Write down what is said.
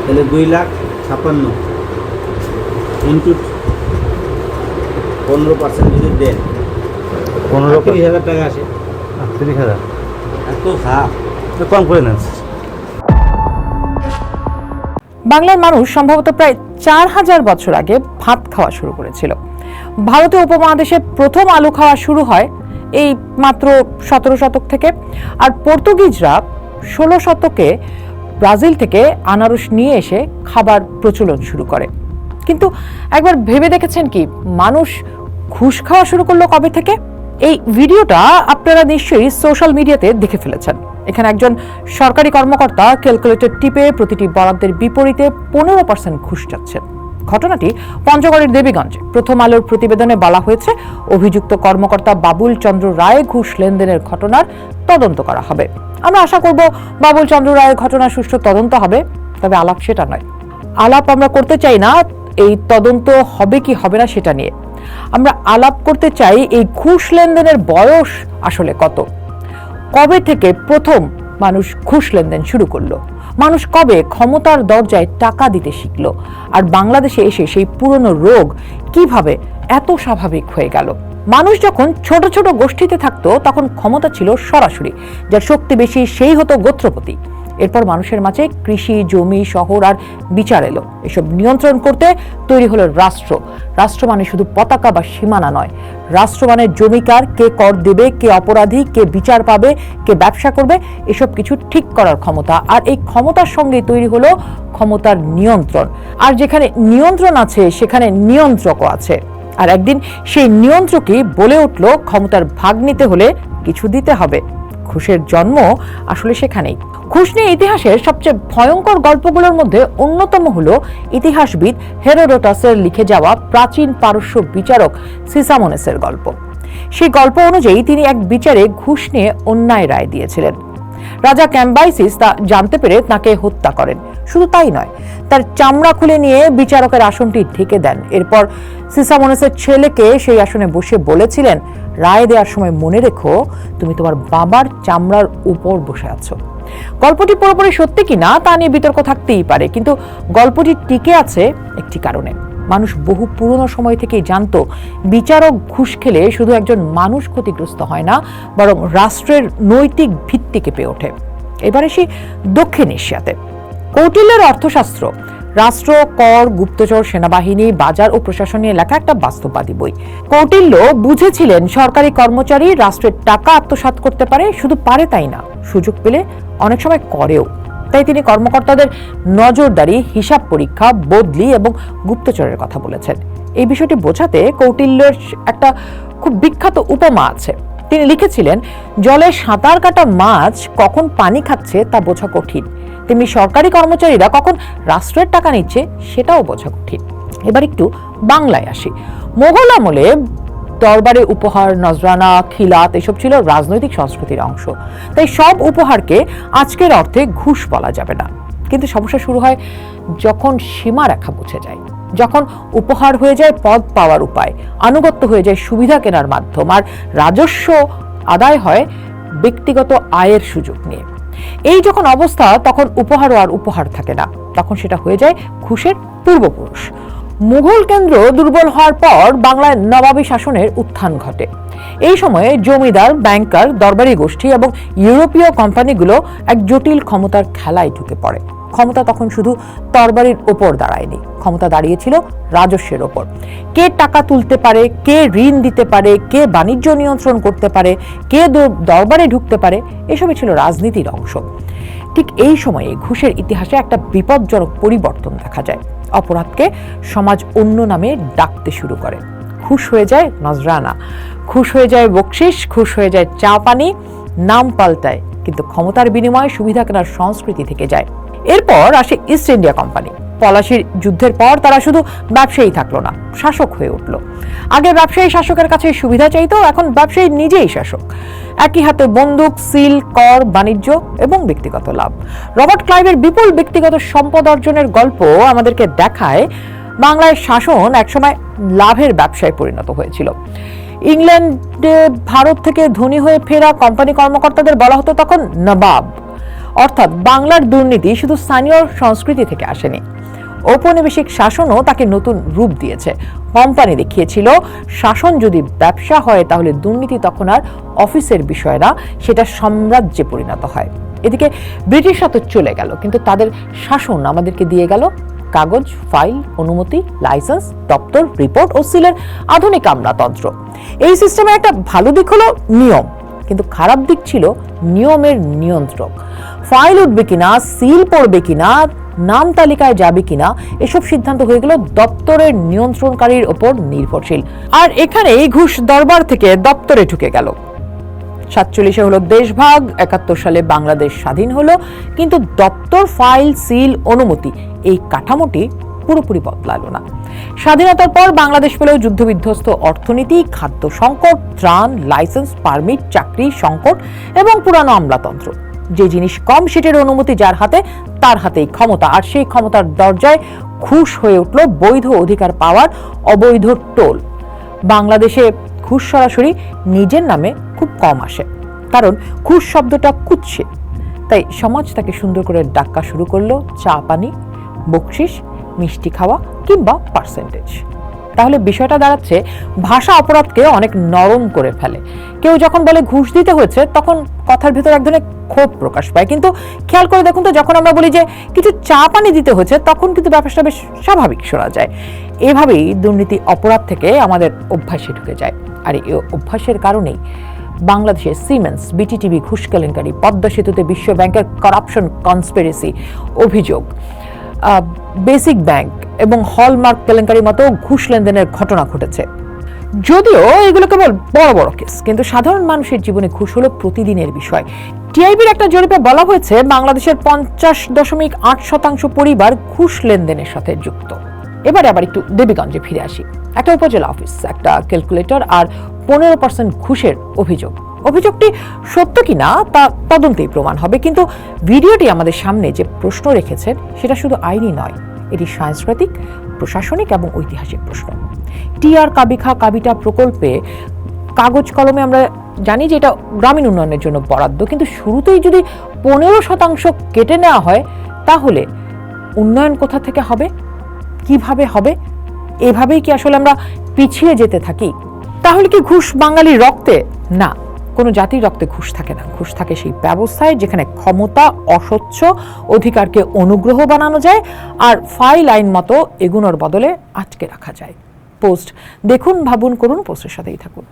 তাহলে 2,56,000 ইন্টু 15% যদি দেন 30,000 টাকা আসে। 30,000 এত হাফ কম করে নেন। বাংলার মানুষ সম্ভবত প্রায় 4,000 বছর আগে ভাত খাওয়া শুরু করেছিল। ভারতীয় উপমহাদেশে প্রথম আলু খাওয়া শুরু হয় এই মাত্র 17 শতক থেকে, আর পর্তুগিজরা 16 শতকে ব্রাজিল থেকে আনারস নিয়ে এসে খাবার প্রচলন শুরু করে। কিন্তু একবার ভেবে দেখেছেন কি, মানুষ ঘুষ খাওয়া শুরু করলো কবে থেকে? এই ভিডিওটা আপনারা নিশ্চয়ই সোশ্যাল মিডিয়াতে দেখে ফেলেছেন। এখানে একজন সরকারি কর্মকর্তা ক্যালকুলেটর টিপে প্রতিটি বরাদ্দের বিপরীতে 15% ঘুষ চাচ্ছেন। ঘটনাটি পঞ্চগড়ের দেবীগঞ্জে। প্রথম আলোর প্রতিবেদনে বলা হয়েছে, অভিযুক্ত কর্মকর্তা বাবুল চন্দ্র রায় ঘুষ লেনদেনের ঘটনার তদন্ত করা হবে। আমরা আশা করব বাবুল চন্দ্র রায়ের ঘটনার সুষ্ঠু তদন্ত হবে, তবে আলাপ সেটা নয়। আলাপ আমরা করতে চাই না এই তদন্ত হবে কি হবে না সেটা নিয়ে। আমরা আলাপ করতে চাই এই ঘুষ লেনদেনের বয়স আসলে কত, কবে থেকে প্রথম মানুষ ঘুষ লেনদেন শুরু করলো, মানুষ কবে ক্ষমতার দরজায় টাকা দিতে শিখলো, আর বাংলাদেশে এসে সেই পুরনো রোগ কিভাবে এত স্বাভাবিক হয়ে গেল। মানুষ যখন ছোট ছোট গোষ্ঠীতে থাকতো তখন ক্ষমতা ছিল সরাসরি, যার শক্তি বেশি সেই হতো গোত্রপতি। এরপর মানুষের মাঝে কৃষি, জমি, শহর আর বিচার এলো। এসব নিয়ন্ত্রণ করতে তৈরি হলো রাষ্ট্র। রাষ্ট্র মানে শুধু পতাকা বা সীমানা নয়, রাষ্ট্র মানে জমিকার, কে কর দেবে, কে অপরাধী, কে বিচার পাবে, কে ব্যবসা করবে, এসব কিছু ঠিক করার ক্ষমতা। আর এই ক্ষমতার সঙ্গে তৈরি হলো ক্ষমতার নিয়ন্ত্রণ। আর যেখানে নিয়ন্ত্রণ আছে সেখানে নিয়ন্ত্রকও আছে। আর একদিন সেই নিয়ন্ত্রকই বলে উঠল, ক্ষমতার ভাগ নিতে হলে কিছু দিতে হবে। ঘুষের জন্ম আসলে সেখানেই। ঘুষ নিয়ে ইতিহাসের সবচেয়ে ভয়ঙ্কর গল্পগুলোর মধ্যে অন্যতম হলো ইতিহাসবিদ হেরোডোটাসের লিখে যাওয়া প্রাচীন পারস্য বিচারক সিসামোনেসের গল্প। সেই গল্প অনুযায়ী তিনি এক বিচারে ঘুষ নিয়ে অন্যায় রায় দিয়েছিলেন। রাজা ক্যাম্বাইসিস তা জানতে পেরে তাকে হত্যা করেন। শুধু তাই নয়, তার চামড়া খুলে নিয়ে বিচারকের আসনটি ঢেকে দেন। এরপর সিসামোনেসের ছেলেকে সেই আসনে বসে বলেছিলেন, রায় দেওয়ার সময় মনে রেখো তুমি তোমার বাবার চামড়ার উপর বসে আছো। গল্পটি পুরোপুরি সত্যি কিনা তা নিয়ে বিতর্ক থাকতেই পারে, কিন্তু গল্পটি টিকে আছে একটি কারণে। মানুষ বহু পুরনো সময় থেকেই জানতো, বিচারক ঘুষ খেলে শুধু একজন মানুষ ক্ষতিগ্রস্ত হয় না, বরং রাষ্ট্রের নৈতিক ভিত্তি কেঁপে ওঠে। এবার আসি দক্ষিণ এশিয়াতে। কৌটিল্যের অর্থশাস্ত্র, রাষ্ট্র, কর, গুপ্তচর, সেনাবাহিনী, বাজার ও প্রশাসন নিয়ে লেখা একটা বাস্তববাদী বই। কৌটিল্য বুঝেছিলেন সরকারি কর্মচারী রাষ্ট্রের টাকা আত্মসাৎ করতে পারে, শুধু পারে তাই না, সুযোগ পেলে অনেক সময় করেও। তাই তিনি কর্মকর্তাদের নজরদারি, হিসাব পরীক্ষা, বদলি এবং গুপ্তচরের কথা বলেছেন। এই বিষয়টি বোঝাতে কৌটিল্যের একটা খুব বিখ্যাত উপমা আছে। তিনি লিখেছিলেন, জলে সাঁতার কাটা মাছ কখন পানি খাচ্ছে তা বোঝা কঠিন, তেমনি সরকারি কর্মচারীরা কখন রাষ্ট্রের টাকা নিচ্ছে সেটাও বোঝা কঠিন। এবার একটু বাংলায় আসি। মোগল আমলে দরবারে উপহার, নজরানা, খিলাত এসব ছিল রাজনৈতিক সংস্কৃতির অংশ। তাই সব উপহারকে আজকের অর্থে ঘুষ বলা যাবে না। কিন্তু সমস্যা শুরু হয় যখন সীমারেখা মুছে যায়, যখন উপহার হয়ে যায় পদ পাওয়ার উপায়, আনুগত্য হয়ে যায় সুবিধা কেনার মাধ্যম, আর রাজস্ব আদায় হয় ব্যক্তিগত আয়ের সুযোগ নিয়ে। এই যখন অবস্থা, তখন উপহারও আর উপহার থাকে না, তখন সেটা হয়ে যায় ঘুষের পূর্বপুরুষ। মুঘল কেন্দ্র দুর্বল হওয়ার পর বাংলায় নবাবী শাসনের উত্থান ঘটে। এই সময়ে জমিদার, ব্যাংকার, দরবারি গোষ্ঠী এবং ইউরোপীয় কোম্পানিগুলো এক জটিল ক্ষমতার খেলায় ঢুকে পড়ে। ক্ষমতা তখন শুধু তরবারির ওপর দাঁড়ায়নি, ক্ষমতা দাঁড়িয়েছিল রাজস্বের ওপর। কে টাকা তুলতে পারে, কে ঋণ দিতে পারে, কে বাণিজ্য নিয়ন্ত্রণ করতে পারে, কে দরবারে ঢুকতে পারে, এসবই ছিল রাজনীতির অংশ। ঠিক এই সময়ে ঘুষের ইতিহাসে একটা বিপজ্জনক পরিবর্তন দেখা যায়। অপরাধকে সমাজ অন্য নামে ডাকতে শুরু করে। ঘুষ হয়ে যায় নজরানা, ঘুষ হয়ে যায় বকশিস, ঘুষ হয়ে যায় চা পানি, নাম পাল্টায়, কিন্তু ক্ষমতার বিনিময়ে সুবিধা কেনার সংস্কৃতি থেকে যায়। এরপর আসে ইস্ট ইন্ডিয়া কোম্পানি। পলাশির যুদ্ধের পর তারা শুধু ব্যবসায়ী থাকলো না, শাসক হয়ে উঠল। আগে ব্যবসায়ী শাসকের কাছে সুবিধা চাইতো, এখন ব্যবসায়ী নিজেই শাসক। একই হাতে বন্দুক, সিল, কর, বাণিজ্য এবং ব্যক্তিগত লাভ। রবার্ট ক্লাইভের বিপুল ব্যক্তিগত সম্পদ অর্জনের গল্প আমাদেরকে দেখায় বাংলায় শাসন একসময় লাভের ব্যবসায় পরিণত হয়েছিল। ইংল্যান্ডে ভারত থেকে ধনী হয়ে ফেরা কোম্পানি কর্মকর্তাদের বলা হতো তখন নবাব। অর্থাৎ বাংলার দুর্নীতি শুধু স্থানীয় সংস্কৃতি থেকে আসেনি, ঔপনিবেশিক শাসনও তাকে নতুন রূপ দিয়েছে। কোম্পানি দেখিয়েছিল শাসন যদি ব্যবসা হয় তাহলে দুর্নীতি তখন আর অফিসের বিষয় না, সেটা সাম্রাজ্যে পরিণত হয়। এদিকে ব্রিটিশরা তো চলে গেল, কিন্তু তাদের শাসন আমাদেরকে দিয়ে গেল কাগজ, ফাইল, অনুমতি, লাইসেন্স, দপ্তর, রিপোর্ট ও সিলের আধুনিক আমলাতন্ত্র। এই সিস্টেমের একটা ভালো দিক হলো নিয়ম, কিন্তু খারাপ দিক ছিল নিয়মের নিয়ন্ত্রক। ফাইল উঠবে কিনা, সিল পড়বে কিনা, নাম তালিকায় যাবে কিনা, এসব সিদ্ধান্ত হয়ে গেল দপ্তরের নিয়ন্ত্রণকারীর ওপর নির্ভরশীল। আর এখানে ঘুষ দরবার থেকে দপ্তরে ঢুকে গেল। 47-এ হলো দেশভাগ, 71 সালে বাংলাদেশ স্বাধীন হলো, কিন্তু দপ্তর, ফাইল, সিল, অনুমতি এই কাঠামোটি পুরোপুরি বদলালো না। স্বাধীনতার পর বাংলাদেশ পেল যুদ্ধবিধ্বস্ত অর্থনীতি, খাদ্য সংকট, ত্রাণ, লাইসেন্স, পারমিট, চাকরি সংকট এবং পুরানো আমলাতন্ত্র। যে জিনিস কম সেটার অনুমতি যার হাতে, তার হাতেই ক্ষমতা, আর সেই ক্ষমতার দরজায় ঘুষ হয়ে উঠল বৈধ অধিকার পাওয়ার অবৈধ টোল। বাংলাদেশে ঘুষ সরাসরি নিজের নামে খুব কম আসে, কারণ ঘুষ শব্দটা কুৎসে। তাই সমাজ তাকে সুন্দর করে ডাক্কা শুরু করলো চা পানি, বকশিস, মিষ্টি খাওয়া কিংবা পার্সেন্টেজ। তাহলে বিষয়টা দাঁড়াচ্ছে ভাষা অপরাধকে অনেক নরম করে ফেলে। কেউ যখন বলে ঘুষ দিতে হয়েছে, তখন কথার ভিতর এক ধরনের ক্ষোভ প্রকাশ পায়, কিন্তু খেয়াল করে দেখুন তো যখন আমরা বলি যে কিছু চা পানি দিতে হয়েছে, তখন কিন্তু ব্যাপারটা বেশ স্বাভাবিক শোনা যায়। এভাবেই দুর্নীতি অপরাধ থেকে আমাদের অভ্যাসে ঢুকে যায়। আর এই অভ্যাসের কারণেই বাংলাদেশে সিমেন্স, বিটিটিভি ঘুষ কেলেঙ্কারি, পদ্মা সেতুতে বিশ্ব ব্যাংকের করাপশন কনস্পিরেসি অভিযোগ, বেসিক ব্যাংক এবং হলমার্ক কেলেঙ্কারির মতো ঘুষ লেনদেনের ঘটনা ঘটেছে। যদিও এগুলো কেবল বড় বড় কেস, কিন্তু সাধারণ মানুষের জীবনে ঘুষ হলো প্রতিদিনের বিষয়। টিআইবির একটা জরিপে বলা হয়েছে বাংলাদেশের 50.8% পরিবার ঘুষ লেনদেনের সাথে যুক্ত। এবারে আবার একটু দেবীগঞ্জে ফিরে আসি। একটা উপজেলা অফিস, একটা ক্যালকুলেটর আর 15% ঘুষের অভিযোগটি সত্য কিনা তা তদন্তেই প্রমাণ হবে। কিন্তু ভিডিওটি আমাদের সামনে যে প্রশ্ন রেখেছেন সেটা শুধু আইনি নয়, এটি সাংস্কৃতিক, প্রশাসনিক এবং ঐতিহাসিক প্রশ্ন। টিআর কাবিখা কাবিটা প্রকল্পে কাগজ কলমে আমরা জানি যে এটা গ্রামীণ উন্নয়নের জন্য বরাদ্দ, কিন্তু শুরুতেই যদি 15% কেটে নেওয়া হয়, তাহলে উন্নয়ন কোথা থেকে হবে, কিভাবে হবে? এভাবেই কি আসলে আমরা পিছিয়ে যেতে থাকি? তাহলে কি ঘুষ বাঙালির রক্তে? না, কোনো জাতির রক্তে ঘুষ থাকে না। ঘুষ থাকে সেই ব্যবস্থায় যেখানে ক্ষমতা অস্বচ্ছ, অধিকারকে অনুগ্রহ বানানো যায় আর ফাইল আইন মতো এগুনোর বদলে আটকে রাখা যায়। পোস্ট দেখুন, ভাবুন, করুন, পোস্টের সাথেই থাকুন।